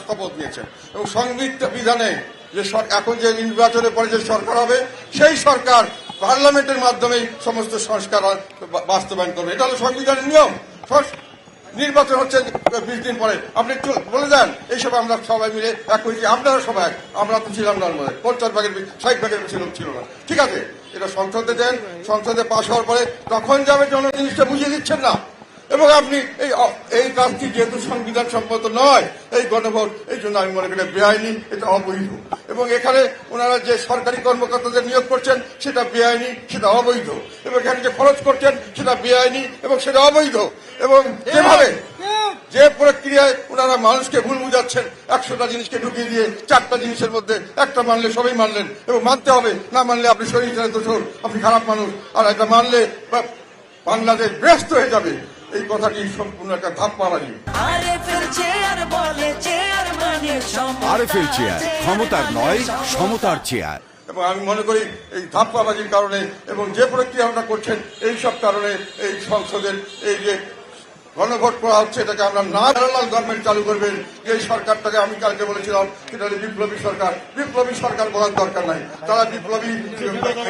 শপথ নিয়েছেন এবং সংবিধানে যে এখন যে নির্বাচনের পরে যে সরকার হবে সেই সরকার পার্লামেন্টের মাধ্যমে সমস্ত সংস্কার বাস্তবায়ন করবে। এটা হলো সংবিধানের নিয়ম। নির্বাচন হচ্ছে 20 দিন পরে, আপনি একটু বলে দেন। এইসব আমরা সবাই মিলে এক হয়েছি, আপনারা সবাই এক, আমরা তো ছিলাম না, 50-60 ছিল না, ঠিক আছে। এটা সংসদে দেন, সংসদে পাশ হওয়ার পরে তখন যাবে জন জিনিসটা বুঝিয়ে দিচ্ছেন না। এবং আপনি এই কাজটি যেহেতু সংবিধান সম্মত নয়, এই গণভোট, এই জন্য আমি মনে করি বেআইনি, এটা অবৈধ। এবং এখানে ওনারা যে সরকারি কর্মকর্তাদের নিয়োগ করছেন সেটা বেআইনি, সেটা অবৈধ। এবং এখানে যে খরচ করছেন সেটা বেআইনি এবং সেটা অবৈধ। এবং যেভাবে যে প্রক্রিয়ায় ওনারা মানুষকে ভুল বুঝাচ্ছেন, 100টা জিনিসকে ঢুকিয়ে দিয়ে 4টা জিনিসের মধ্যে একটা মানলে সবাই মানলেন, এবং মানতে হবে, না মানলে আপনি শরীর দোষর, আপনি খারাপ মানুষ, আর এটা মানলে বাংলাদেশ ব্যস্ত হয়ে যাবে। এই কথাটি সম্পূর্ণ একটা ধাপ্পাবাজি। আরএফএল চেয়ার, ক্ষমতার নয়, সমতার চেয়ার। এবং আমি মনে করি এই ধাপ্পাবাজির কারণে এবং যে প্রক্রিয়া আমরা করছেন এই সব কারণে এই সংসদের এই যে গণভোট করা হচ্ছে, এটাকে আমরা না প্যারালাল গভর্নমেন্ট চালু করবেন। এই সরকারটাকে আমি কালকে বলেছিলাম সেটা বিপ্লবী সরকার। বিপ্লবী সরকার বলার দরকার নাই, তারা বিপ্লবী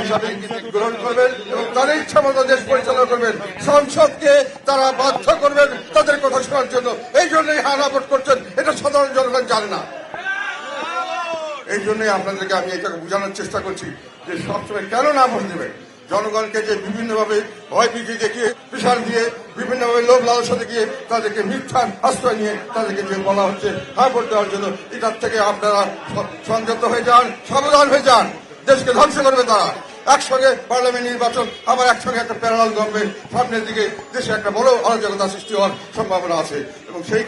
হিসাবে গ্রহণ করবেন এবং তাদের ইচ্ছা মতো দেশ পরিচালনা করবেন। সংসদকে তারা বাধ্য করবেন তাদের কথা শোনার জন্য। এই জন্যই হারা ভোট করছেন, এটা সাধারণ জনগণ জানে না। এই জন্যই আপনাদেরকে আমি এটাকে বোঝানোর চেষ্টা করছি যে সবসময় কেন না ভোট দেবেন। জনগণকে যে বিভিন্নভাবে ভয়ভীতি দেখিয়ে, প্রেশার দিয়ে, বিভিন্নভাবে লোভ লালসা দেখিয়ে তাদেরকে মিথ্যার আশ্রয় নিয়ে তাদেরকে যে বলা হচ্ছে হ্যাঁ ভোট দেওয়ার জন্য, এটার থেকে আপনারা সংযত হয়ে যান, সাবধান হয়ে যান। দেশকে ধ্বংস করবে তারা। একসঙ্গে পার্লামেন্ট নির্বাচন, আবার একসঙ্গে একটা প্যারালাল গভর্নমেন্ট, সামনের দিকে দেশে একটা বড় অরাজকতা সৃষ্টি হওয়ার সম্ভাবনা আছে। এবং সেই